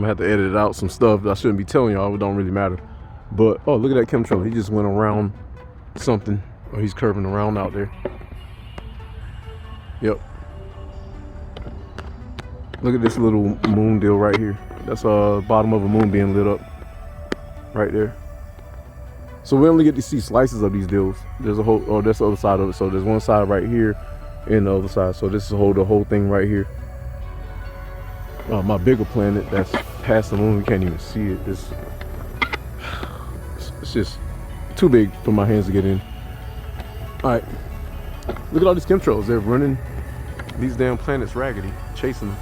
gonna have to edit out some stuff that I shouldn't be telling y'all. It don't really matter. But oh, look at that chemtrail. He just went around something, or he's curving around out there. Yep. Look at this little moon deal right here. That's bottom of a moon being lit up right there. So we only get to see slices of these deals. There's a whole, or that's the other side of it. So there's one side right here and the other side. So this is the whole thing right here. My bigger planet that's past the moon, we can't even see it. It's just too big for my hands to get in. All right, look at all these chemtrails. They're running these damn planets raggedy, chasing them.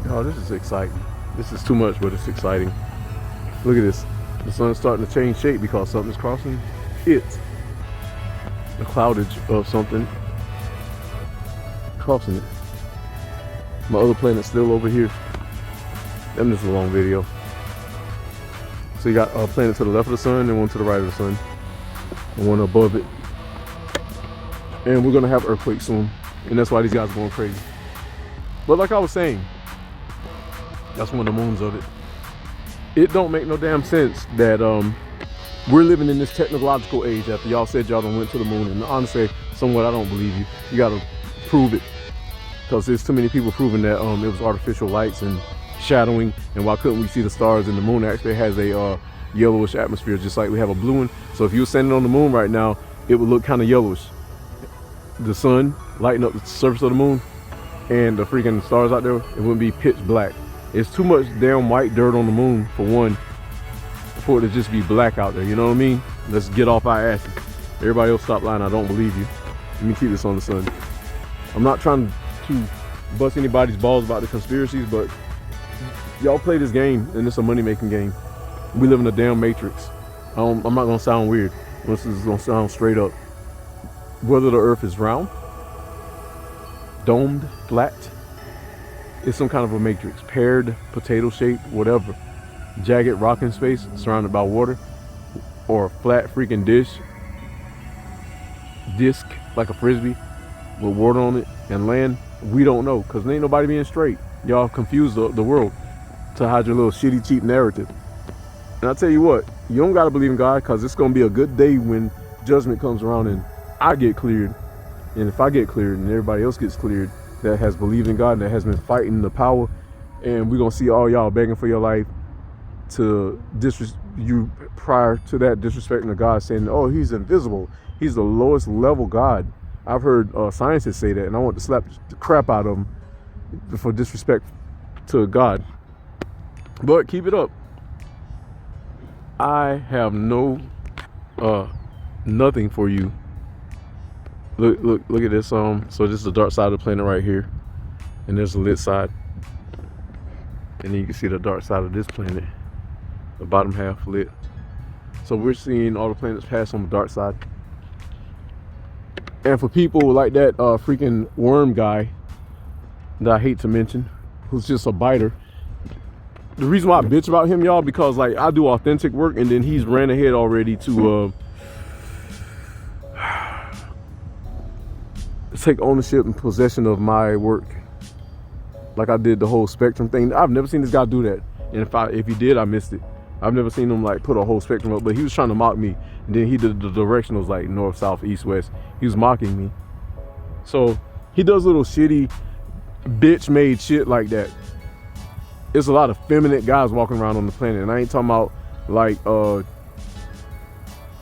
Oh, this is exciting. This is too much, but it's exciting. Look at this. The sun's starting to change shape because something's crossing it. The cloudage of something crossing it. My other planet's still over here. And this is a long video. So you got a planet to the left of the sun and one to the right of the sun. And one above it. And we're gonna have earthquakes soon. And that's why these guys are going crazy. But like I was saying, that's one of the moons of it. It don't make no damn sense that we're living in this technological age after y'all said y'all done went to the moon. And honestly, somewhat I don't believe you. You gotta prove it. Because there's too many people proving that it was artificial lights and shadowing. And why couldn't we see the stars? And the moon actually has a yellowish atmosphere, just like we have a blue one. So if you were standing on the moon right now, it would look kind of yellowish. The sun lighting up the surface of the moon and the freaking stars out there, it wouldn't be pitch black. It's too much damn white dirt on the moon, for one, for it to just be black out there, you know what I mean? Let's get off our asses. Everybody else stop lying, I don't believe you. Let me keep this on the sun. I'm not trying to bust anybody's balls about the conspiracies, but y'all play this game and it's a money-making game. We live in a damn matrix. I'm not gonna sound weird. This is gonna sound straight up. Whether the earth is round, domed, flat, it's some kind of a matrix. Paired, potato shaped, whatever. Jagged rock in space surrounded by water, or a flat freaking disc like a frisbee with water on it and land. We don't know, because there ain't nobody being straight. Y'all confuse the world to hide your little shitty cheap narrative. And I tell you what, you don't gotta believe in God, because it's gonna be a good day when judgment comes around and I get cleared. And if I get cleared and everybody else gets cleared that has believed in God and that has been fighting the power, and we're gonna see all y'all begging for your life to you prior to that disrespecting the God, saying, oh, he's invisible, he's the lowest level God. I've heard scientists say that, and I want to slap the crap out of them for disrespect to God. But keep it up. I have nothing for you. Look at this. So this is the dark side of the planet right here, and there's the lit side, and then you can see the dark side of this planet, the bottom half lit. So we're seeing all the planets pass on the dark side. And for people like that freaking worm guy that I hate to mention, who's just a biter, the reason why I bitch about him, y'all, because like I do authentic work, and then he's ran ahead already to take ownership and possession of my work, like I did the whole spectrum thing. I've never seen this guy do that, and if he did, I missed it. I've never seen him like put a whole spectrum up, but he was trying to mock me, and then he did the directionals like north, south, east, west. He was mocking me. So he does little shitty bitch made shit like that. There's a lot of feminine guys walking around on the planet, and I ain't talking about like I'm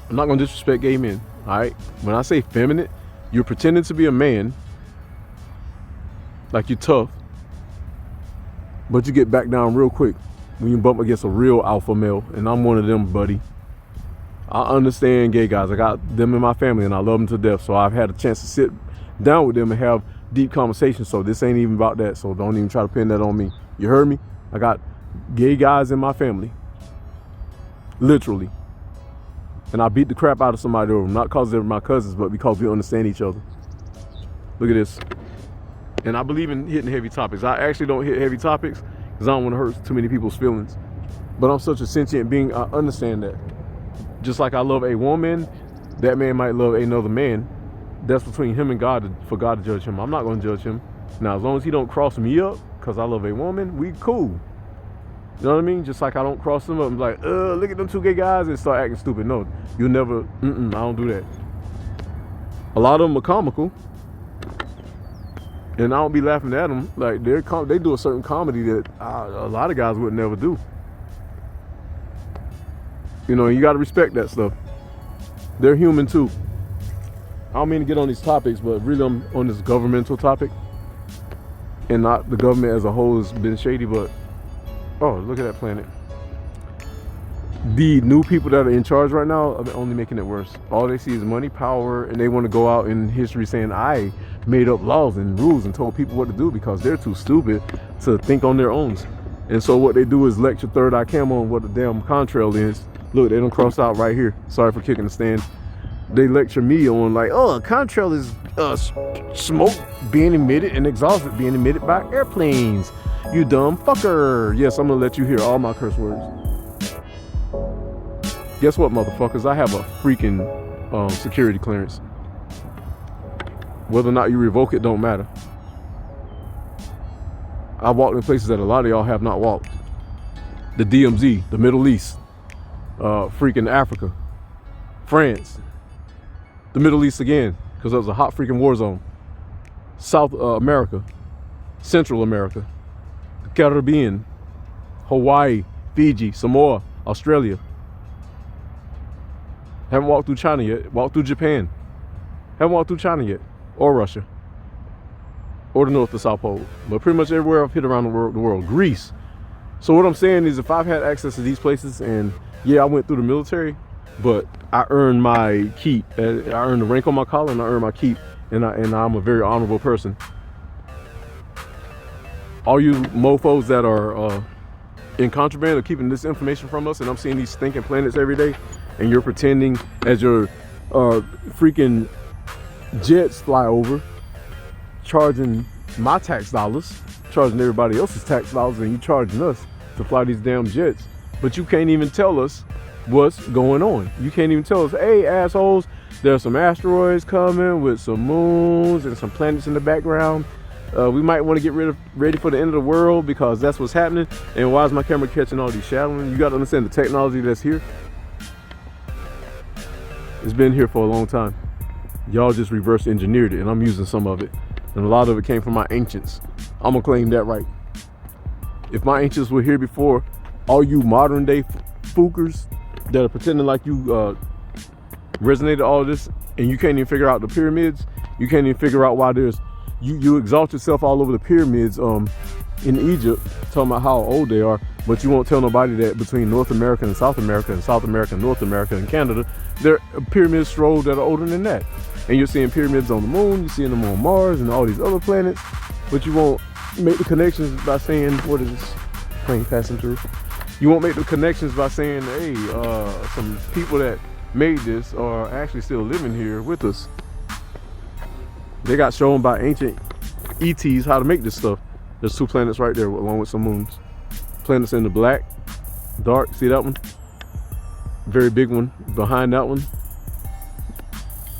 not gonna disrespect gay men, all right? When I say feminine, you're pretending to be a man, like you're tough, but you get back down real quick when you bump against a real alpha male, and I'm one of them, buddy. I understand gay guys. I got them in my family, and I love them to death, so I've had a chance to sit down with them and have deep conversations, so this ain't even about that, so don't even try to pin that on me. You heard me? I got gay guys in my family, literally. And I beat the crap out of somebody over them, not because they're my cousins, but because we understand each other. Look at this. And I believe in hitting heavy topics. I actually don't hit heavy topics because I don't want to hurt too many people's feelings. But I'm such a sentient being, I understand that. Just like I love a woman, that man might love another man. That's between him and God, for God to judge him. I'm not going to judge him. Now, as long as he don't cross me up, because I love a woman, we cool. You know what I mean? Just like I don't cross them up and be like, look at them two gay guys and start acting stupid. No, you'll never, I don't do that. A lot of them are comical. And I don't be laughing at them. Like, they do a certain comedy that a lot of guys would never do. You know, you got to respect that stuff. They're human too. I don't mean to get on these topics, but really I'm on this governmental topic. And not the government as a whole has been shady, but, oh, look at that planet. The new people that are in charge right now are only making it worse. All they see is money, power, and they want to go out in history saying, I made up laws and rules and told people what to do because they're too stupid to think on their own. And so what they do is lecture Third Eye Cam on what the damn contrail is. Look, they don't cross out right here. Sorry for kicking the stand. They lecture me on like, oh, a contrail is smoke being emitted and exhaust being emitted by airplanes. You dumb fucker. Yes, I'm gonna let you hear all my curse words. Guess what, motherfuckers? I have a freaking security clearance. Whether or not you revoke it don't matter. I walked in places that a lot of y'all have not walked. The DMZ, the Middle East, freaking Africa, France, the Middle East again, because it was a hot freaking war zone. South America, Central America, the Caribbean, Hawaii, Fiji, Samoa, Australia. Haven't walked through China yet. Walked through Japan. Haven't walked through China yet. Or Russia. Or the North to South Pole. But pretty much everywhere I've hit around the world. Greece. So what I'm saying is if I've had access to these places, and yeah, I went through the military, but I earned my keep. I earned the rank on my collar and I earned my keep. And I'm a very honorable person. All you mofos that are in contraband are keeping this information from us, and I'm seeing these stinking planets every day, and you're pretending as your freaking jets fly over, charging my tax dollars, charging everybody else's tax dollars, and you charging us to fly these damn jets. But you can't even tell us what's going on. You can't even tell us, hey, assholes, there's some asteroids coming with some moons and some planets in the background. We might want to get ready for the end of the world because that's what's happening. And why is my camera catching all these shadowing? You got to understand the technology that's here. It's been here for a long time. Y'all just reverse engineered it, and I'm using some of it. And a lot of it came from my ancients. I'm gonna claim that right. If my ancients were here before, all you modern day fookers that are pretending like you resonated all this, and you can't even figure out the pyramids, you can't even figure out why there's, you exalt yourself all over the pyramids in Egypt, talking about how old they are, but you won't tell nobody that between North America and South America and South America and North America and Canada, there are pyramids strolled that are older than that. And you're seeing pyramids on the moon, you're seeing them on Mars and all these other planets, but you won't make the connections by saying, what is this plane passing through? You won't make the connections by saying, hey, some people that made this are actually still living here with us. They got shown by ancient ETs how to make this stuff. There's two planets right there along with some moons. Planets in the black, dark, see that one? Very big one behind that one.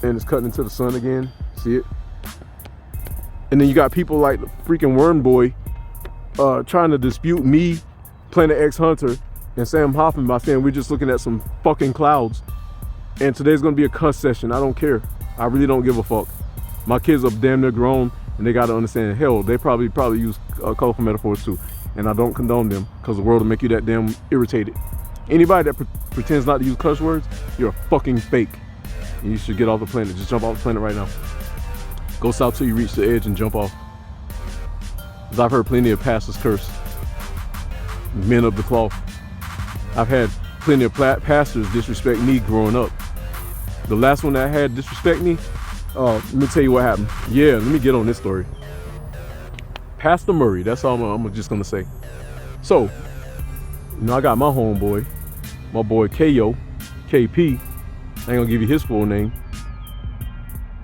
And it's cutting into the sun again, see it? And then you got people like the freaking Worm Boy trying to dispute me, Planet X Hunter, and Sam Hoffman by saying we're just looking at some fucking clouds. And today's gonna be a cuss session. I don't care. I really don't give a fuck. My kids are damn near grown, and they gotta understand, hell, they probably use colorful metaphors too. And I don't condone them, because the world will make you that damn irritated. Anybody that pretends not to use cuss words, you're a fucking fake. And you should get off the planet. Just jump off the planet right now. Go south till you reach the edge and jump off. Because I've heard plenty of pastors curse. Men of the cloth. I've had plenty of pastors disrespect me growing up. The last one that had disrespect me, let me tell you what happened. Yeah, let me get on this story. Pastor Murray, that's all I'm just gonna say. So, you know, I got my homeboy, my boy KO, KP. I ain't gonna give you his full name.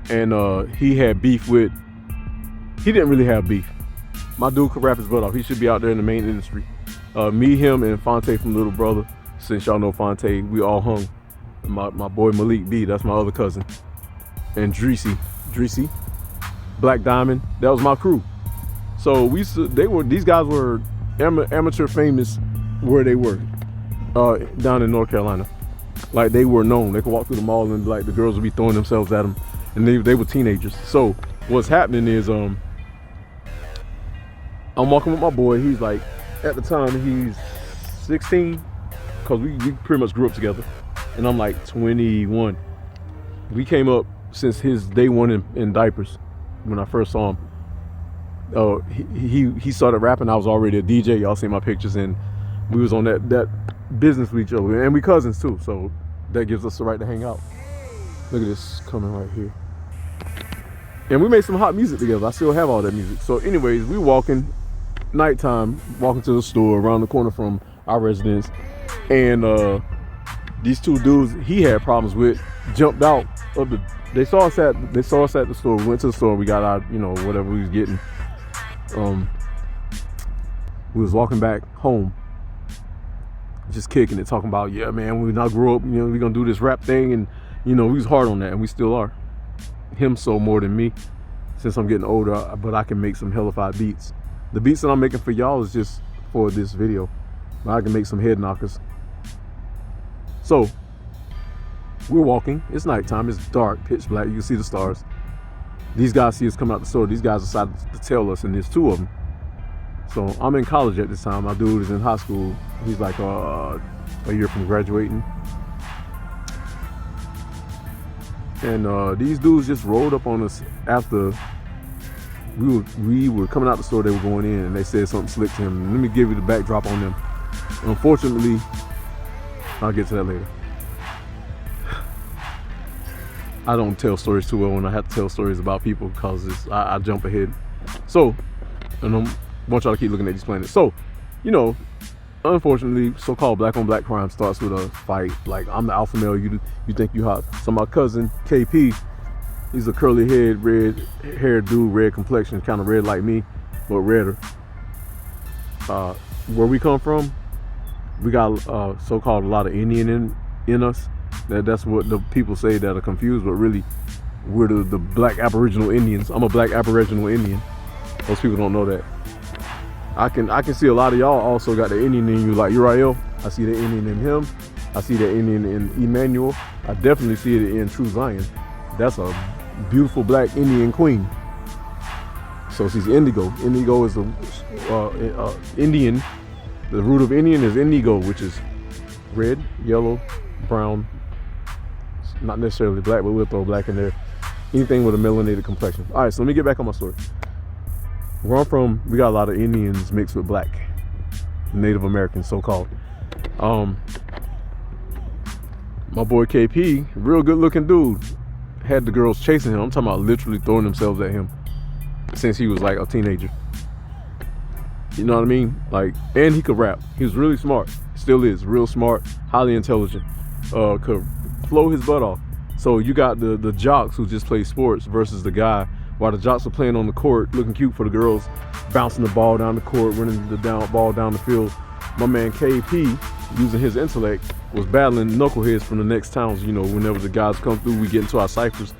And he had beef with, he didn't really have beef. My dude could rap his butt off. He should be out there in the main industry. Me, him, and Fonte from Little Brother. Since y'all know Fonte, we all hung. My boy Malik B, that's my other cousin. And Dreesy, Black Diamond, that was my crew. So these guys were amateur famous where they were, down in North Carolina. Like, they were known. They could walk through the mall and like the girls would be throwing themselves at them, and they were teenagers. So what's happening is I'm walking with my boy. He's like, at the time he's 16, because we pretty much grew up together, and I'm like 21. We came up since his day one in diapers. When I first saw him, he started rapping. I was already a DJ. Y'all seen my pictures, and we was on that business with each other, and we cousins too. So that gives us the right to hang out. Look at this coming right here. And we made some hot music together. I still have all that music. So anyways, we walking, nighttime, walking to the store around the corner from our residence, and these two dudes he had problems with jumped out of the. They saw us at the store. We went to the store. We got our, whatever we was getting. We was walking back home, just kicking it, talking about, yeah, man, when I grow up, we gonna do this rap thing, and we was hard on that, and we still are. Him so more than me, since I'm getting older, but I can make some hellified beats. The beats that I'm making for y'all is just for this video, but I can make some head knockers. So we're walking. It's nighttime. It's dark, pitch black. You can see the stars. These guys see us come out the store. These guys decided to tell us, and there's two of them. So I'm in college at this time. My dude is in high school. He's like a year from graduating. And these dudes just rolled up on us after we were coming out the store. They were going in, and they said something slick to him. Let me give you the backdrop on them. Unfortunately, I'll get to that later. I don't tell stories too well when I have to tell stories about people, because I jump ahead. So, and I want y'all to keep looking at these planets. So, unfortunately, so-called black on black crime starts with a fight. Like, I'm the alpha male, you think you hot. So my cousin KP, he's a curly head, red haired dude, red complexion, kind of red like me, but redder. Where we come from, we got so-called a lot of Indian in us. That's what the people say that are confused, but really we're the black Aboriginal Indians. I'm a black Aboriginal Indian. Most people don't know that. I can see a lot of y'all also got the Indian in you, like Uriel. I see the Indian in him. I see the Indian in Emmanuel. I definitely see it in True Zion. That's a beautiful black Indian queen. So she's indigo. Indigo is the Indian. The root of Indian is indigo, which is red, yellow, brown. Not necessarily black, but we'll throw black in there. Anything with a melanated complexion. All right, so let me get back on my story. Where I'm from, we got a lot of Indians mixed with black, Native Americans, so-called. My boy KP, real good-looking dude, had the girls chasing him. I'm talking about literally throwing themselves at him since he was like a teenager. You know what I mean? Like, and he could rap. He was really smart. Still is real smart, highly intelligent. Could flow his butt off. So you got the jocks who just play sports versus the guy. While the jocks are playing on the court, looking cute for the girls, bouncing the ball down the court, running the ball down the field. My man KP, using his intellect, was battling knuckleheads from the next towns. Whenever the guys come through, we get into our ciphers.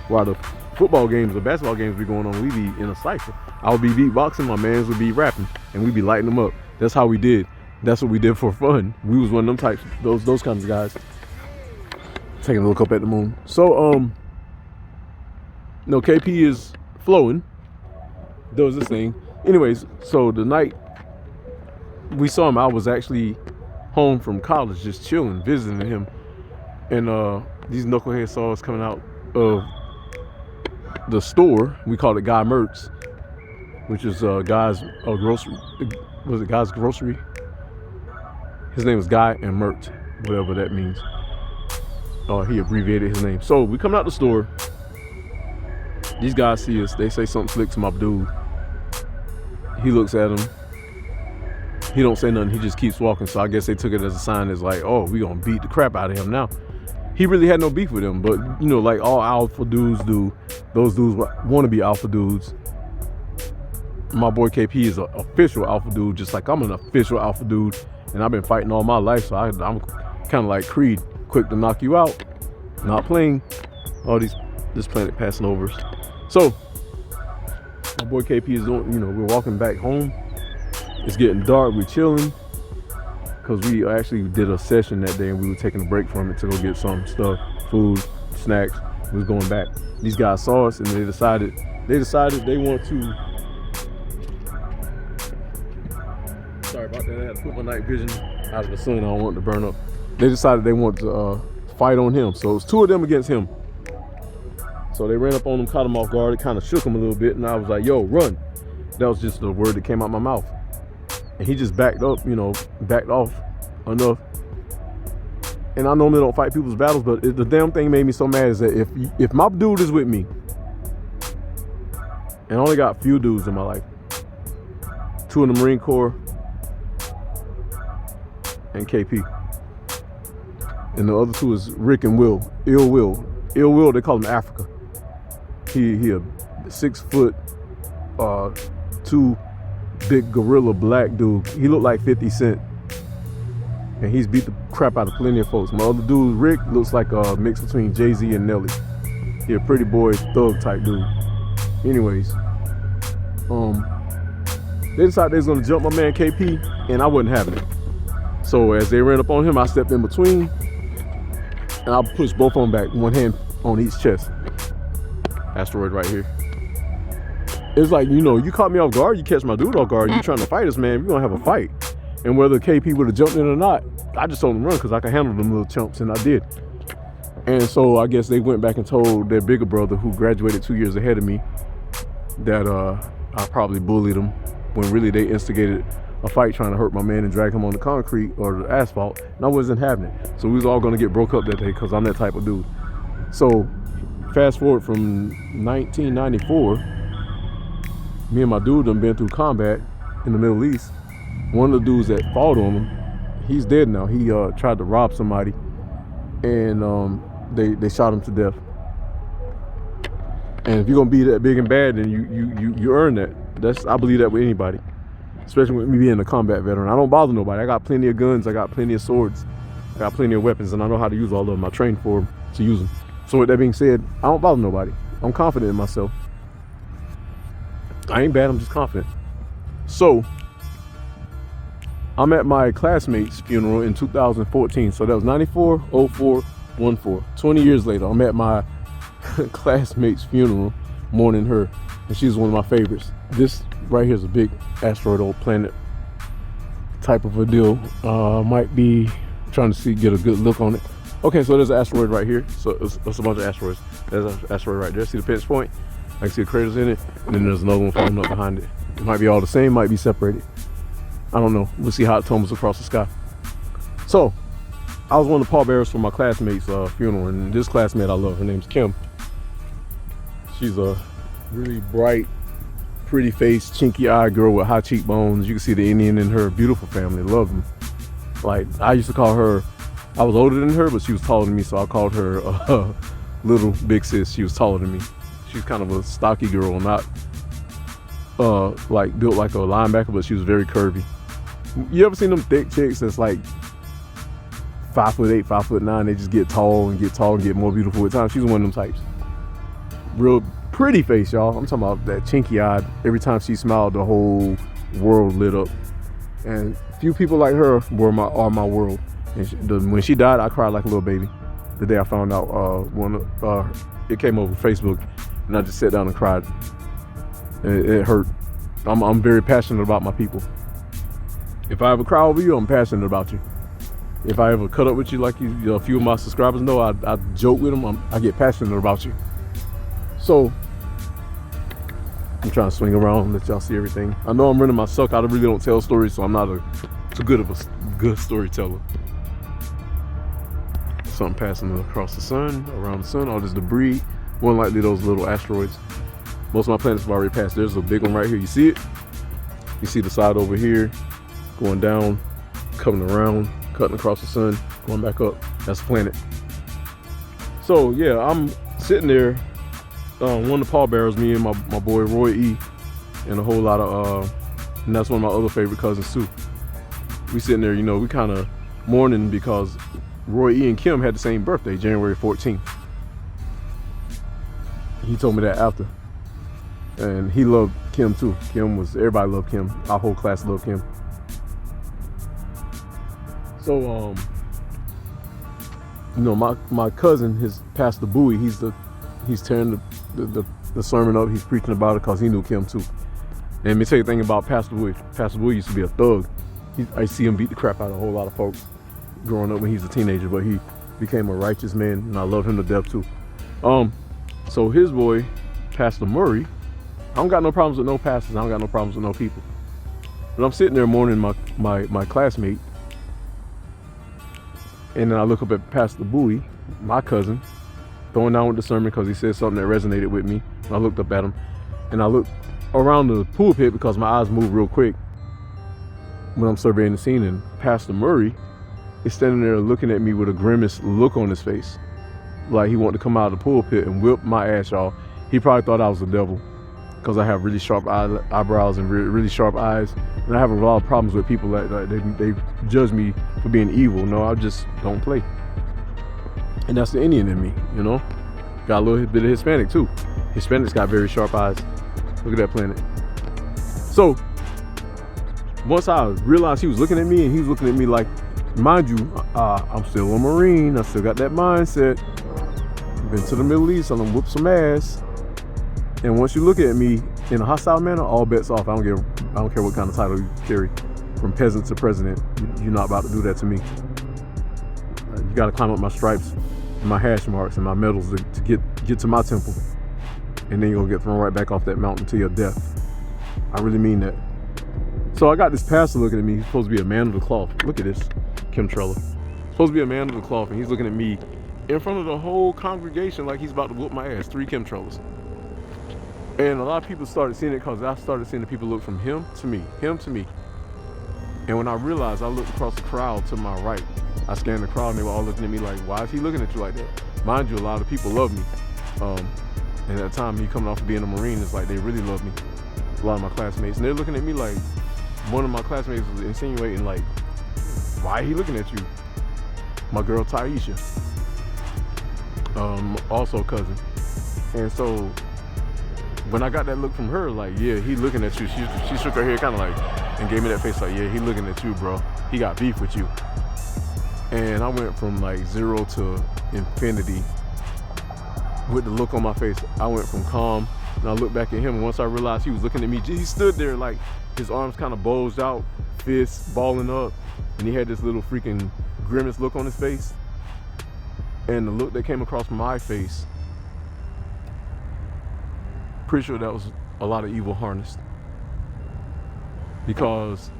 While the football games or basketball games be going on, we be in a cipher. I would be beatboxing, my mans would be rapping, and we'd be lighting them up. That's how we did. That's what we did for fun. We was one of them types, those kinds of guys. Taking a look up at the moon. So, KP is flowing. Does this thing. Anyways, so the night we saw him, I was actually home from college, just chilling, visiting him. And these knuckleheads saw us coming out of the store. We called it Guy Mertz, which is Guy's grocery. Was it Guy's Grocery? His name was Guy and Mert, whatever that means. He abbreviated his name. So we come out the store. These guys see us. They say something slick to my dude. He looks at him. He don't say nothing. He just keeps walking. So I guess they took it as a sign. It's like, oh, we gonna beat the crap out of him now. He really had no beef with him, but like all alpha dudes do. Those dudes want to be alpha dudes. My boy KP is an official alpha dude, just like I'm an official alpha dude, and I've been fighting all my life. So I'm kind of like Creed, quick to knock you out. Not playing. All this planet passing over us. So My boy KP is doing, you know, we're walking back home. It's getting dark, we're chilling. Cause we actually did a session that day and we were taking a break from it to go get some stuff, food, snacks. We was going back. These guys saw us and they decided they want to, sorry about that, I had to put my night vision out of the sun, I don't want it to burn up. They decided they want to fight on him. So it was 2 of them against him. So they ran up on him, caught him off guard. It kind of shook him a little bit and I was like, yo, run. That was just the word that came out my mouth. And he just backed up, you know, backed off enough. And I normally don't fight people's battles, but the damn thing made me so mad is that if my dude is with me, and I only got a few dudes in my life, 2 in the Marine Corps and KP. And the other 2 is Rick and Will, Ill Will. Ill Will, they call him Africa. He a 6 foot, 2 big gorilla black dude. He looked like 50 Cent. And he's beat the crap out of plenty of folks. My other dude, Rick, looks like a mix between Jay-Z and Nelly. He a pretty boy, thug type dude. Anyways, they decided they was gonna jump my man KP, and I wasn't having it. So as they ran up on him, I stepped in between, and I pushed both of them back, one hand on each chest. Asteroid right here. It's like, you know, you caught me off guard, you catch my dude off guard, you trying to fight us, man, we're gonna have a fight. And whether KP would have jumped in or not, I just told him to run because I could handle them little chumps, and I did. And so I guess they went back and told their bigger brother, who graduated 2 years ahead of me, that I probably bullied him, when really they instigated a fight trying to hurt my man and drag him on the concrete or the asphalt, and I wasn't having it. So we was all gonna get broke up that day because I'm that type of dude. So fast forward from 1994, me and my dude done been through combat in the Middle East. One of the dudes that fought on him, he's dead now. He tried to rob somebody, and they shot him to death. And if you're gonna be that big and bad, then you earn that. I believe that with anybody, especially with me being a combat veteran. I don't bother nobody. I got plenty of guns. I got plenty of swords. I got plenty of weapons, and I know how to use all of them. I trained for them to use them. So with that being said, I don't bother nobody. I'm confident in myself. I ain't bad. I'm just confident. So I'm at my classmate's funeral in 2014. So that was 94, 04, 14. 20 years later, I'm at my classmate's funeral mourning her. And she's one of my favorites. This right here is a big asteroidal planet type of a deal. Might be trying to get a good look on it. Okay, so there's an asteroid right here. So it's a bunch of asteroids. There's an asteroid right there. See the pinch point? I can see the craters in it. And then there's another one floating up behind it. It might be all the same, might be separated. I don't know. We'll see how it tumbles across the sky. So, I was one of the pallbearers for my classmate's funeral, and this classmate I love, her name's Kim. She's a really bright, pretty faced, chinky-eyed girl with high cheekbones. You can see the Indian in her, beautiful family, love them. Like, I used to call her, I was older than her, but she was taller than me, so I called her little big sis. She was taller than me. She's kind of a stocky girl, not like built like a linebacker, but she was very curvy. You ever seen them thick chicks that's like 5'8", 5'9"? They just get tall and get more beautiful with time. She's one of them types. Real pretty face, y'all. I'm talking about that chinky eyed. Every time she smiled, the whole world lit up. And few people like her are my world. And when she died, I cried like a little baby. The day I found out, it came over Facebook, and I just sat down and cried. It hurt. I'm very passionate about my people. If I ever cry over you, I'm passionate about you. If I ever cut up with you, like a few of my subscribers know, I joke with them. I get passionate about you. So I'm trying to swing around, let y'all see everything. I know I'm running my suck. I really don't tell stories, so I'm not too good of a good storyteller. Something passing across the sun, around the sun, all this debris. More than likely those little asteroids. Most of my planets have already passed. There's a big one right here. You see it? You see the side over here, going down, coming around, cutting across the sun, going back up. That's a planet. So yeah, I'm sitting there, one of the pallbearers, me and my boy Roy E, and a whole lot of, and that's one of my other favorite cousins too. We sitting there, you know, we kind of mourning because Roy E and Kim had the same birthday, January 14th. He told me that after. And he loved Kim too. Everybody loved Kim. Our whole class loved Kim. So, you know, my cousin, his Pastor Bowie, he's tearing the sermon up. He's preaching about it because he knew Kim too. And let me tell you a thing about Pastor Bowie. Pastor Bowie used to be a thug. I see him beat the crap out of a whole lot of folks growing up when he was a teenager, but he became a righteous man, and I love him to death too. So his boy, Pastor Murray, I don't got no problems with no pastors. I don't got no problems with no people. But I'm sitting there mourning my classmate, and then I look up at Pastor Bowie, my cousin, throwing down with the sermon because he said something that resonated with me. And I looked up at him, and I looked around the pulpit because my eyes move real quick when I'm surveying the scene, and Pastor Murray is standing there looking at me with a grimace look on his face, like he wanted to come out of the pulpit and whip my ass, y'all. He probably thought I was the devil because I have really sharp eyebrows and really sharp eyes, and I have a lot of problems with people that they judge me for being evil. No, I just don't play, and that's the Indian in me, you know. Got a little bit of Hispanic too. Hispanics got very sharp eyes. Look at that planet. So once I realized he was looking at me, and he was looking at me like, mind you, I'm still a Marine. I still got that mindset. Been to the Middle East, I'm gonna whoop some ass. And once you look at me in a hostile manner, all bets off. I don't care what kind of title you carry, from peasant to president. You're not about to do that to me. You got to climb up my stripes, and my hash marks, and my medals to get to my temple, and then you're gonna get thrown right back off that mountain to your death. I really mean that. So I got this pastor looking at me. He's supposed to be a man of the cloth. Look at this, Kim Trella. Supposed to be a man of the cloth, and he's looking at me in front of the whole congregation like he's about to whoop my ass. 3 Kim Trellas. And a lot of people started seeing it because I started seeing the people look from him to me. And when I realized, I looked across the crowd to my right. I scanned the crowd, and they were all looking at me like, why is he looking at you like that? Mind you, a lot of people love me. And at the time, me coming off of being a Marine, it's like they really love me. A lot of my classmates. And they're looking at me like, one of my classmates was insinuating like, why he looking at you? My girl Taisha, also a cousin. And so when I got that look from her, like, yeah, he looking at you, she shook her head kind of like, and gave me that face like, yeah, he looking at you, bro. He got beef with you. And I went from like 0 to infinity with the look on my face. I went from calm, and I looked back at him, and once I realized he was looking at me, he stood there like his arms kind of bulged out, fists balling up, and he had this little freaking grimace look on his face. And the look that came across my face, pretty sure that was a lot of evil harnessed. Because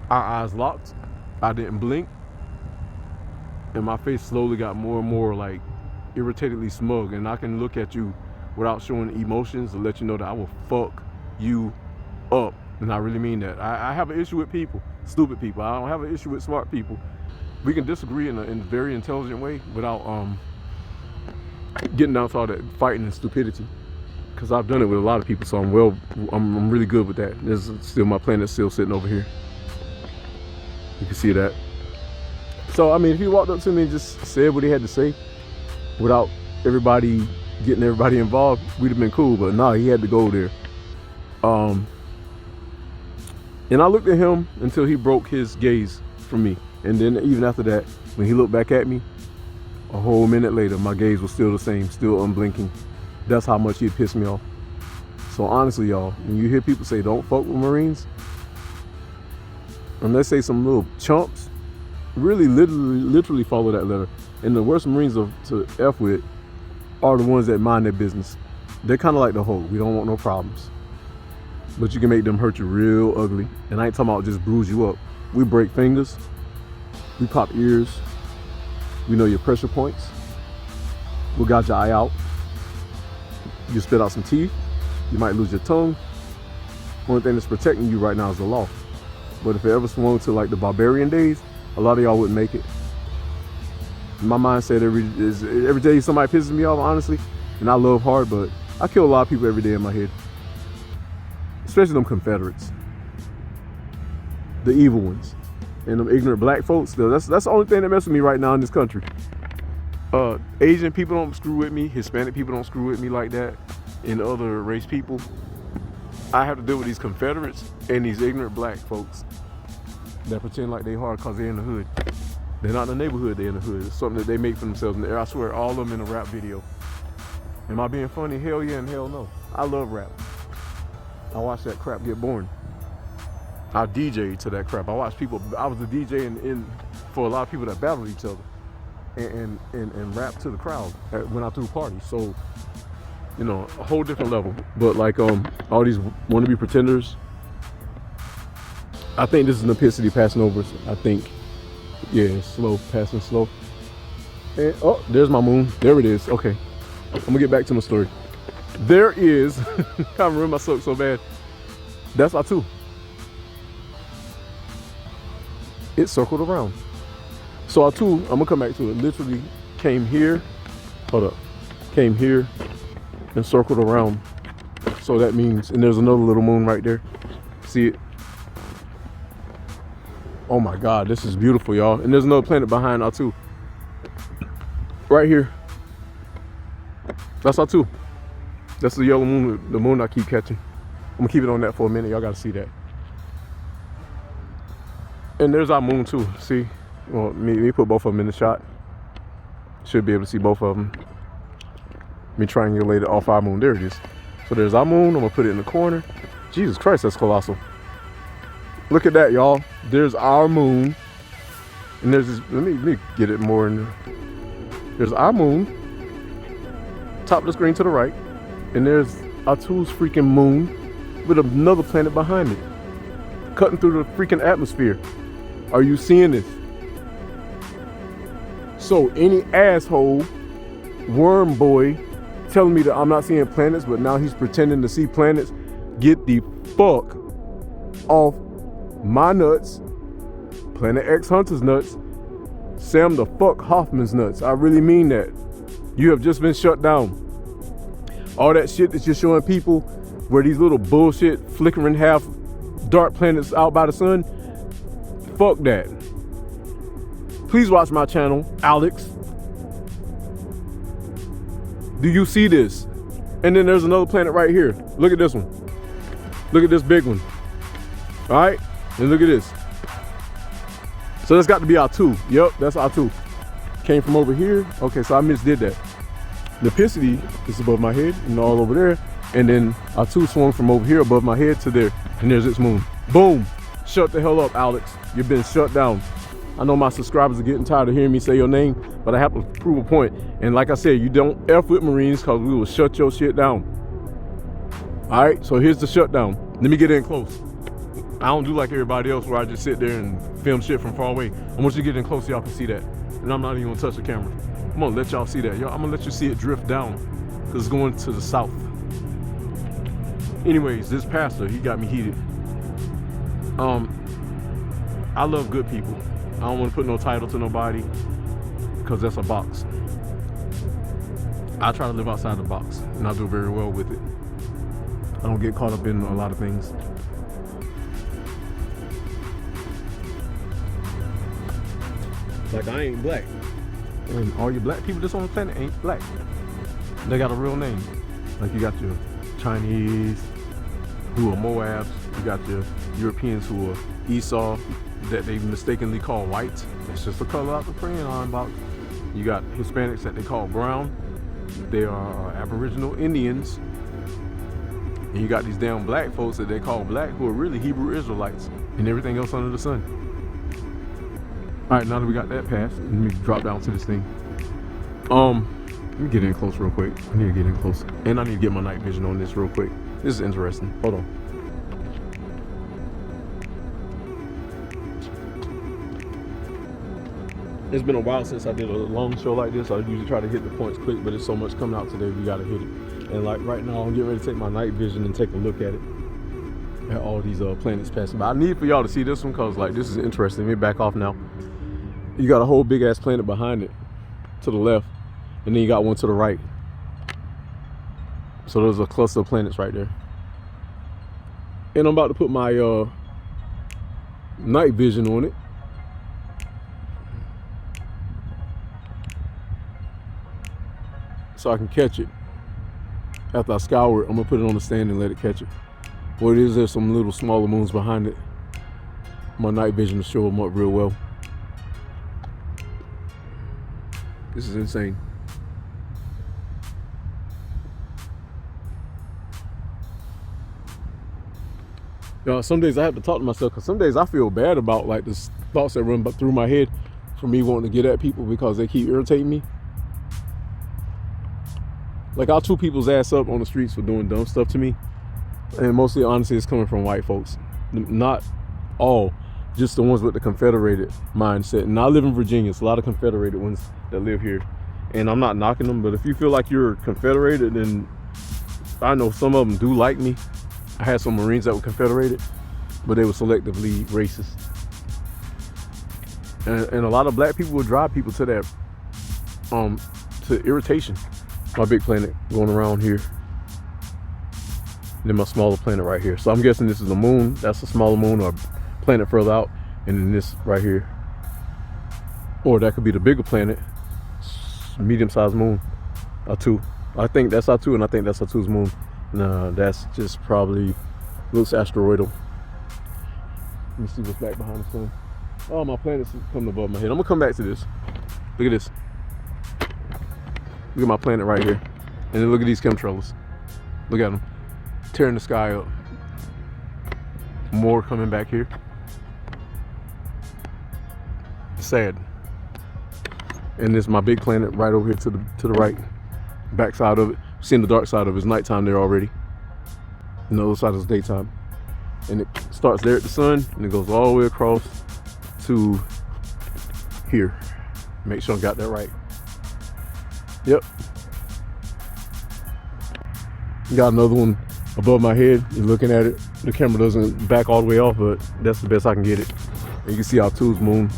our eyes locked, I didn't blink, and my face slowly got more and more like irritatedly smug, and I can look at you without showing emotions to let you know that I will fuck you up. And I really mean that. I have an issue with people, stupid people. I don't have an issue with smart people. We can disagree in a very intelligent way without getting down to all that fighting and stupidity. Because I've done it with a lot of people, so I'm really good with that. There's still my planet still sitting over here. You can see that. So I mean, if he walked up to me and just said what he had to say, without getting everybody involved, we'd have been cool. But nah, he had to go there. And I looked at him until he broke his gaze from me. And then even after that, when he looked back at me, a whole minute later, my gaze was still the same, still unblinking. That's how much he had pissed me off. So honestly, y'all, when you hear people say don't fuck with Marines, unless they some little chumps, really literally follow that letter. And the worst Marines to F with are the ones that mind their business. They're kind of like the Hulk. We don't want no problems. But you can make them hurt you real ugly. And I ain't talking about just bruise you up. We break fingers. We pop ears. We know your pressure points. We'll gouge your eye out. You spit out some teeth. You might lose your tongue. Only thing that's protecting you right now is the law. But if it ever swung to like the barbarian days, a lot of y'all wouldn't make it. My mindset every day somebody pisses me off, honestly, and I love hard, but I kill a lot of people every day in my head. Especially them Confederates. The evil ones. And them ignorant black folks. That's the only thing that messes with me right now in this country. Asian people don't screw with me. Hispanic people don't screw with me like that. And other race people. I have to deal with these Confederates and these ignorant black folks that pretend like they hard because they're in the hood. They're not in the neighborhood, they're in the hood. It's something that they make for themselves. And I swear, all of them in a rap video. Am I being funny? Hell yeah and hell no. I love rap. I watch that crap get born. I DJ to that crap. I watch people, I was a DJ in for a lot of people that battled each other and rap to the crowd when I threw parties. So, you know, a whole different level. But like all these wannabe pretenders, I think this is an epicity passing over. I think, yeah, slow, passing slow. And oh, there's my moon. There it is. Okay, I'm gonna get back to my story. There is, I ruined my sock so bad. That's R2. It circled around. So R2, I'm gonna come back to it. Literally came here, hold up, came here and circled around. So that means, and there's another little moon right there. See it? Oh my God, this is beautiful, y'all. And there's another planet behind R2. Right here. That's R2. That's the yellow moon, the moon I keep catching. I'm gonna keep it on that for a minute. Y'all gotta see that. And there's our moon too, see? Well, me put both of them in the shot. Should be able to see both of them. Me triangulated off our moon, there it is. So there's our moon, I'm gonna put it in the corner. Jesus Christ, that's colossal. Look at that, y'all. There's our moon. And there's this, let me get it more in there. There's our moon. Top of the screen to the right. And there's R2's freaking moon with another planet behind it. Cutting through the freaking atmosphere. Are you seeing this? So any asshole, worm boy, telling me that I'm not seeing planets, but now he's pretending to see planets, get the fuck off my nuts, Planet X Hunter's nuts, Sam the fuck Hoffman's nuts. I really mean that. You have just been shut down. All that shit that you're showing people, where these little bullshit flickering half dark planets out by the sun, fuck that. Please watch my channel, Alex. Do you see this? And then there's another planet right here. Look at this one. Look at this big one. All right, and look at this. So that's got to be R2. Yep, that's R2. Came from over here. Okay, so I misdid that. The epicity is above my head and all over there. And then R2 swung from over here above my head to there. And there's its moon. Boom. Shut the hell up, Alex. You've been shut down. I know my subscribers are getting tired of hearing me say your name, but I have to prove a point. And like I said, you don't F with Marines because we will shut your shit down. All right, so here's the shutdown. Let me get in close. I don't do like everybody else where I just sit there and film shit from far away. I want you to get in close so y'all can see that. And I'm not even gonna touch the camera. I'm gonna let y'all see that. Y'all, I'm gonna let you see it drift down because it's going to the south. Anyways, this pastor, he got me heated. I love good people. I don't want to put no title to nobody because that's a box. I try to live outside the box and I do very well with it. I don't get caught up in a lot of things. Like I ain't black. And all you black people that's on the planet ain't black. They got a real name. Like you got your Chinese who are Moabs. You got your Europeans who are Esau that they mistakenly call white. That's just the color out the crayon box. You got Hispanics that they call brown. They are Aboriginal Indians. And you got these damn black folks that they call black who are really Hebrew Israelites and everything else under the sun. All right, now that we got that passed, let me drop down to this thing. Let me get in close real quick. I need to get in close. And I need to get my night vision on this real quick. This is interesting. Hold on. It's been a while since I did a long show like this. I usually try to hit the points quick, but there's so much coming out today, we gotta hit it. And like right now, I'm getting ready to take my night vision and take a look at it. At all these planets passing by. I need for y'all to see this one because like this is interesting. Let me back off now. You got a whole big ass planet behind it to the left, and then you got one to the right. So there's a cluster of planets right there. And I'm about to put my night vision on it. So I can catch it. After I scour it, I'm gonna put it on the stand and let it catch it. What it is, there's some little smaller moons behind it. My night vision will show them up real well. This is insane. Some days I have to talk to myself, because some days I feel bad about like the thoughts that run through my head for me wanting to get at people because they keep irritating me. Like, I'll chew people's ass up on the streets for doing dumb stuff to me. And mostly, honestly, it's coming from white folks. Not all, just the ones with the Confederated mindset. And I live in Virginia. It's a lot of Confederated ones that live here. And I'm not knocking them, but if you feel like you're Confederated, then I know some of them do like me. I had some Marines that were Confederated, but they were selectively racist. And a lot of black people will drive people to that, to irritation. My big planet going around here. And then my smaller planet right here. So I'm guessing this is the moon. That's a smaller moon, or planet further out. And then this right here. Or that could be the bigger planet. Medium-sized moon. Two. I think that's our 2, and I think that's our 2's moon. No, that's just probably looks asteroidal. Let me see what's back behind the sun. Oh, my planet's coming above my head. I'm gonna come back to this. Look at this. Look at my planet right here. And then look at these chemtrails. Look at them. Tearing the sky up. More coming back here. Sad. And this is my big planet right over here to the right. Back side of it. Seeing the dark side of it. It's nighttime there already. And the other side is daytime. And it starts there at the sun, and it goes all the way across to here. Make sure I got that right. Yep. Got another one above my head. You're looking at it. The camera doesn't back all the way off, but that's the best I can get it. And you can see our 2's moon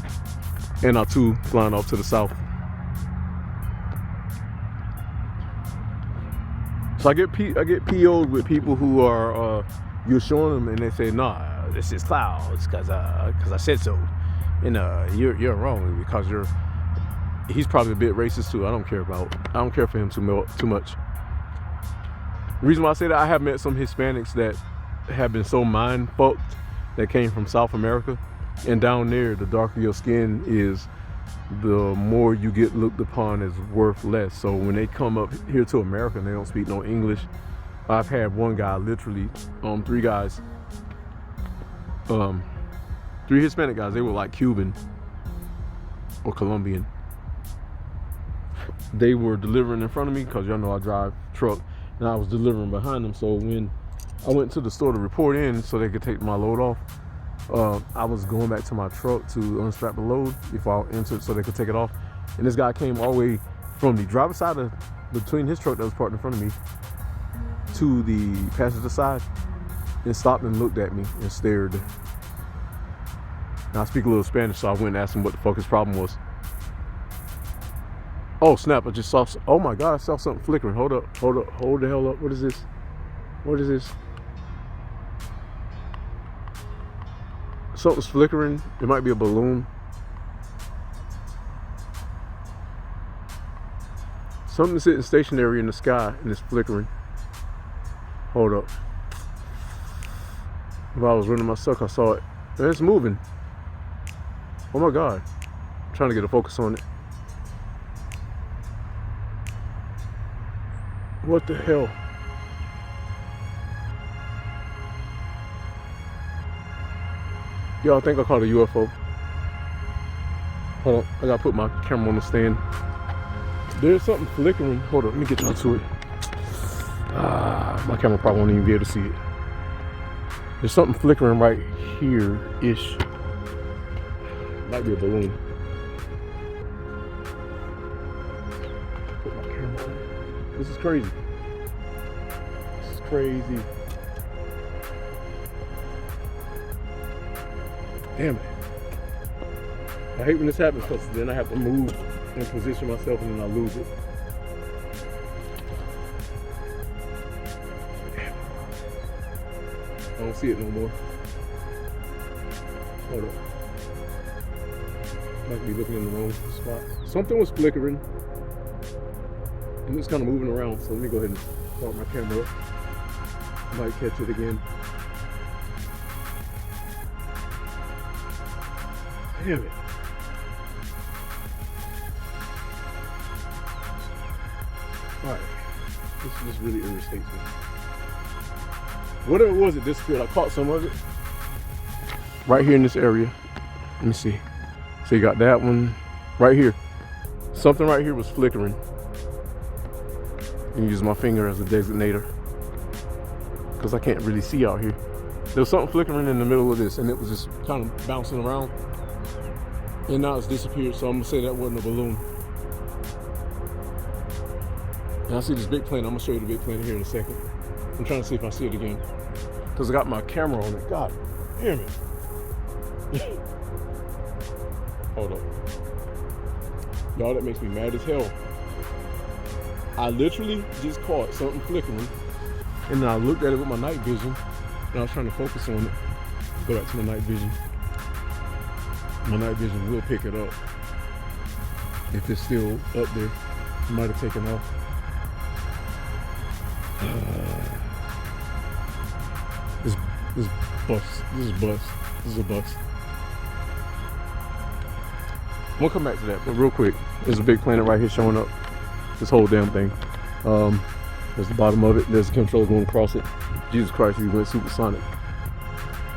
and our 2 flying off to the south. So I get PO'd with people who are you're showing them and they say, nah, this is clouds because I said so. And you're wrong because he's probably a bit racist too. I don't care for him too much. The reason why I say that, I have met some Hispanics that have been so mind fucked that came from South America, and down there, the darker your skin is, the more you get looked upon as worth less. So when they come up here to America and they don't speak no English, I've had one guy, literally 3 guys, 3 Hispanic guys, they were like Cuban or Colombian. They were delivering in front of me because y'all know I drive truck, and I was delivering behind them. So when I went to the store to report in so they could take my load off, I was going back to my truck to unstrap the load before I entered so they could take it off. And this guy came all the way from the driver's side between his truck that was parked in front of me to the passenger side and stopped and looked at me and stared. And I speak a little Spanish, so I went and asked him what the fuck his problem was. Oh snap, I just saw, oh my God, I saw something flickering. Hold the hell up. What is this? What is this? Something's flickering. It might be a balloon. Something's sitting stationary in the sky and it's flickering. Hold up. While I was running my suck, I saw it. And it's moving. Oh my God. I'm trying to get a focus on it. What the hell? Yo, I think I caught a UFO. Hold on, I gotta put my camera on the stand. There's something flickering. Hold on, let me get y'all to it. My camera probably won't even be able to see it. There's something flickering right here-ish. Might be a balloon. Put my camera on. This is crazy. This is crazy. Damn it. I hate when this happens because then I have to move and position myself and then I lose it. Damn it. I don't see it no more. Hold on. Might be looking in the wrong spot. Something was flickering. And it's kind of moving around, so let me go ahead and start my camera up. Might catch it again. Damn it. Alright. This really irritates me. Whatever it was, it disappeared. I caught some of it. Right here in this area. Let me see. So you got that one right here. Something right here was flickering. And use my finger as a designator, because I can't really see out here. There was something flickering in the middle of this, and it was just kind of bouncing around. And now it's disappeared, so I'm gonna say that wasn't a balloon. And I see this big plane. I'm gonna show you the big plane here in a second. I'm trying to see if I see it again, because I got my camera on it. God damn it. Hold up. Y'all, that makes me mad as hell. I literally just caught something flickering, and then I looked at it with my night vision, and I was trying to focus on it. Go back to my night vision. My night vision will pick it up. If it's still up there, it might have taken off. This is a bust. I'm gonna come back to that, but real quick, there's a big planet right here showing up. This whole damn thing. There's the bottom of it. There's the controls going across it. Jesus Christ, we went supersonic.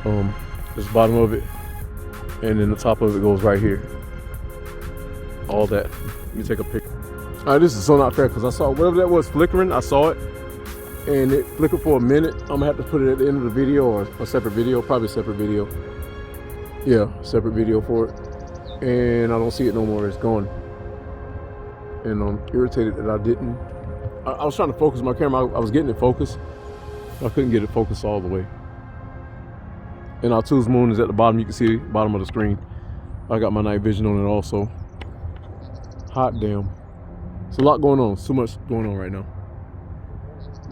There's the bottom of it, and then the top of it goes right here. All that. Let me take a picture. All right, this is so not fair, because I saw whatever that was flickering. I saw it, and it flickered for a minute. I'm gonna have to put it at the end of the video, or a separate video, probably a separate video. Yeah, separate video for it. And I don't see it no more. It's gone. And I'm irritated that I didn't. I was trying to focus my camera. I was getting it focused. I couldn't get it focused all the way. And our two's moon is at the bottom. You can see the bottom of the screen. I got my night vision on it also. Hot damn. It's a lot going on. Too much going on right now.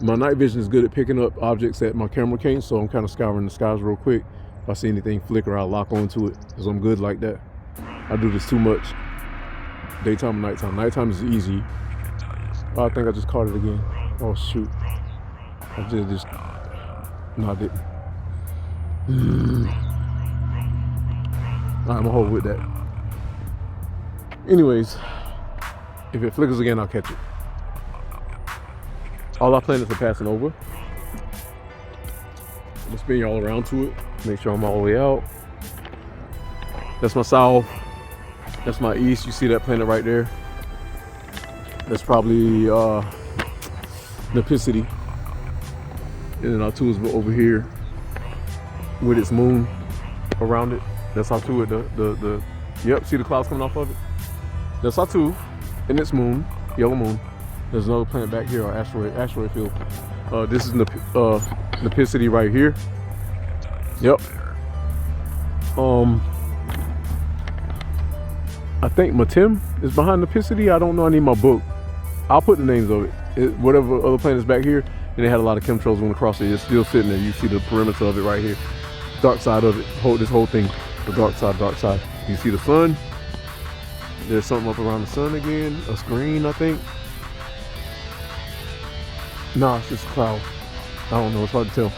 My night vision is good at picking up objects that my camera can't, so I'm kind of scouring the skies real quick. If I see anything flicker, I'll lock onto it, because I'm good like that. I do this too much. Daytime and nighttime. Nighttime is easy. Oh, I think I just caught it again. Oh shoot. I did just. No, I didn't. I'm gonna hold with that. Anyways, if it flickers again, I'll catch it. All our planets are passing over. I'm gonna spin y'all around to it. Make sure I'm all the way out. That's my south. That's my east. You see that planet right there? That's probably Nepicity. And then our two is over here with its moon around it. That's our two. Yep. See the clouds coming off of it? That's our two, and its moon, yellow moon. There's another planet back here, or asteroid field. This is Nepicity right here. Yep. I think Matim is behind Nepicity. I don't know. I need my book. I'll put the names of it. Whatever other planets back here, and they had a lot of chemtrails going across it. It's still sitting there. You see the perimeter of it right here. Dark side of it. This whole thing. The dark side. You see the sun. There's something up around the sun again. A screen, I think. Nah, it's just a cloud. I don't know. It's hard to tell.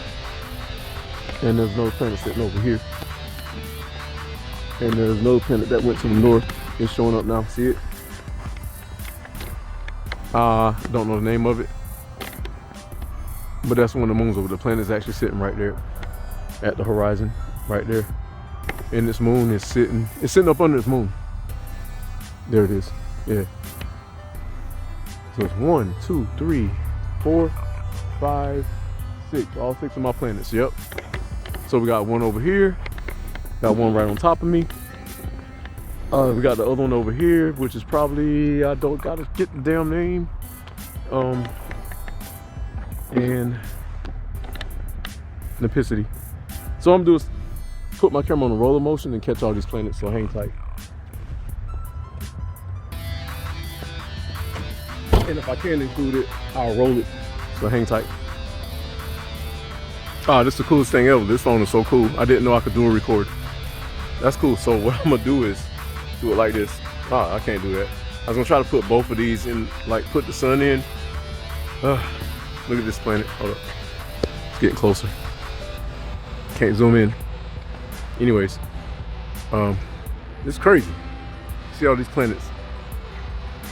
And there's another planet sitting over here. And there's another planet that went to the north. It's showing up now. See it? Don't know the name of it. But that's one of the moons over. The planet's actually sitting right there at the horizon. Right there. And this moon is sitting. It's sitting up under its moon. There it is. Yeah. So it's 1, 2, 3, 4, 5, 6. All 6 of my planets. Yep. So we got one over here. Got one right on top of me. We got the other one over here, which is probably, I don't gotta get the damn name. And Nepicity. So I'm gonna do is put my camera on a roller motion and catch all these planets, so hang tight. And if I can include it, I'll roll it, so hang tight. This is the coolest thing ever. This phone is so cool. I didn't know I could dual record. That's cool. So what I'm gonna do is do it like this. I can't do that. I was gonna try to put both of these in, like put the sun in. Look at this planet. Hold up. It's getting closer. Can't zoom in. Anyways, It's crazy. See all these planets.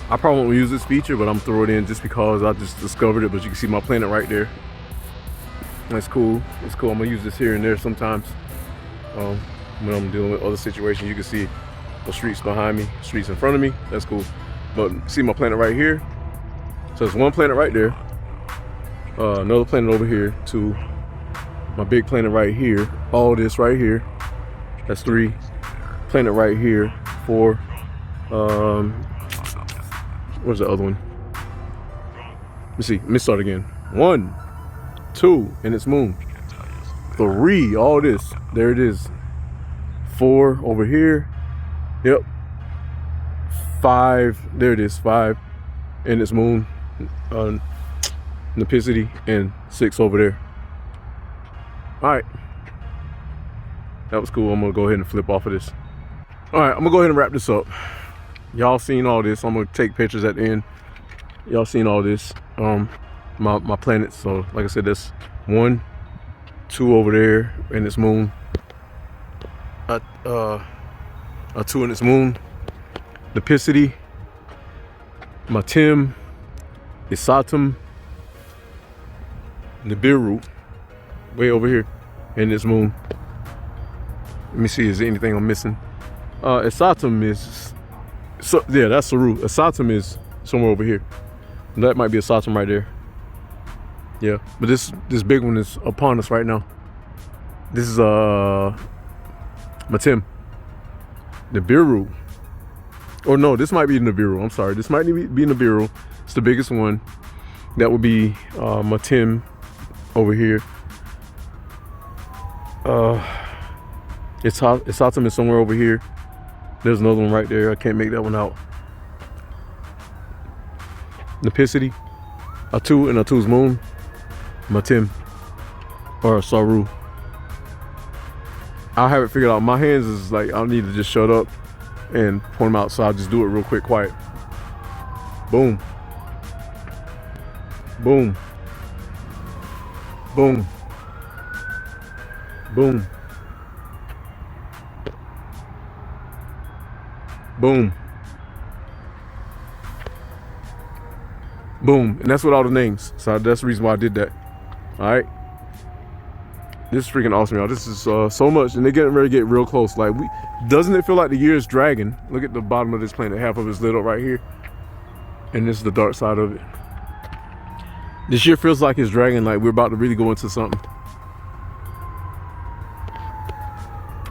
I probably won't use this feature, but I'm throwing it in just because I just discovered it. But you can see my planet right there. That's cool. It's cool. I'm gonna use this here and there sometimes. When I'm dealing with other situations, you can see the streets behind me, streets in front of me. That's cool. But see my planet right here. So there's one planet right there. Another planet over here. 2. My big planet right here. All this right here. That's 3. Planet right here. 4. Where's the other one? Let me see. Let me start again. 1, 2, and it's moon. 3. All this. There it is. 4 over here. Yep. 5. There it is. 5, and it's moon. Nepicity, and 6 over there. All right. That was cool. I'm gonna go ahead and flip off of this. All right, I'm gonna go ahead and wrap this up. Y'all seen all this. I'm gonna take pictures at the end. Y'all seen all this. My planets. So like I said, that's 1, 2 over there, and its moon. A 2 in its moon. Nepicity. My Tim. Isatum. Nibiru. Way over here, and its moon. Let me see. Is there anything I'm missing? Isatum is. So yeah, that's Saru. Isatum is somewhere over here. That might be a Saturn right there. Yeah, but this big one is upon us right now. This is Matim. Nibiru. Or no, this might be Nibiru. I'm sorry. This might be Nibiru. It's the biggest one. That would be Matim over here. Isatum is somewhere over here. There's another one right there. I can't make that one out. Nepicity. A 2 and a 2's moon. Matim. Or Saru. I'll have it figured out. My hands is like, I need to just shut up and point them out. So I'll just do it real quick, quiet. Boom. Boom. Boom. Boom. Boom. Boom. And that's with all the names. So that's the reason why I did that. All right. This is freaking awesome, y'all. This is so much. And they're getting ready to get real close. Like, doesn't it feel like the year is dragging? Look at the bottom of this planet. Half of it's lit up right here. And this is the dark side of it. This year feels like it's dragging. Like we're about to really go into something.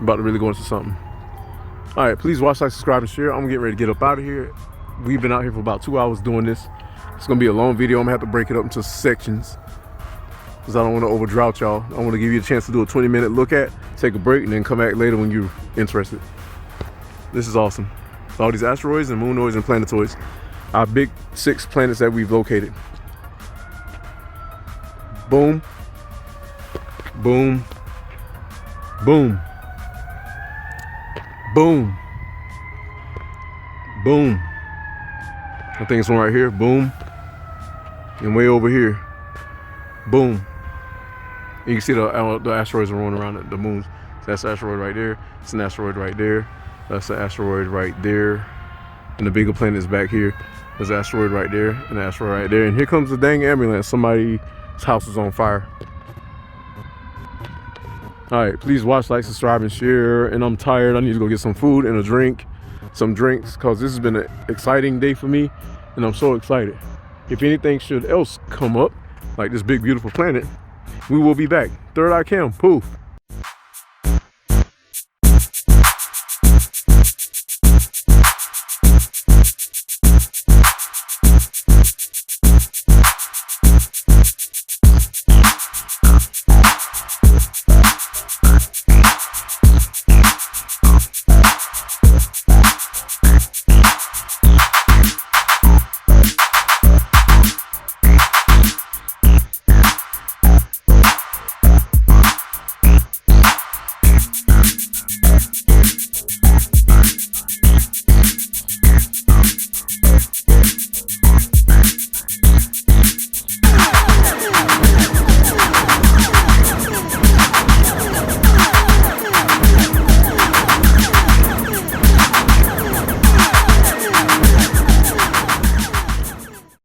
About to really go into something. All right, please watch, like, subscribe, and share. I'm gonna get ready to get up out of here. We've been out here for about 2 hours doing this. It's gonna be a long video. I'm gonna have to break it up into sections because I don't want to over drought y'all. I want to give you a chance to do a 20-minute look at, take a break, and then come back later when you're interested. This is awesome. All these asteroids and moonoids and planetoids. Our big 6 planets that we've located. Boom. Boom. Boom. Boom. Boom. I think it's one right here. Boom. And way over here. Boom. You can see the asteroids are rolling around the moons. So that's an asteroid right there. It's an asteroid right there. That's an asteroid right there. And the bigger planet is back here. There's an asteroid right there and an asteroid right there. And here comes the dang ambulance. Somebody's house is on fire. All right, please watch, like, subscribe, and share. And I'm tired. I need to go get some food and a drink, some drinks, because this has been an exciting day for me, and I'm so excited. If anything should else come up, like this big, beautiful planet, we will be back. Third Eye Cam, poof.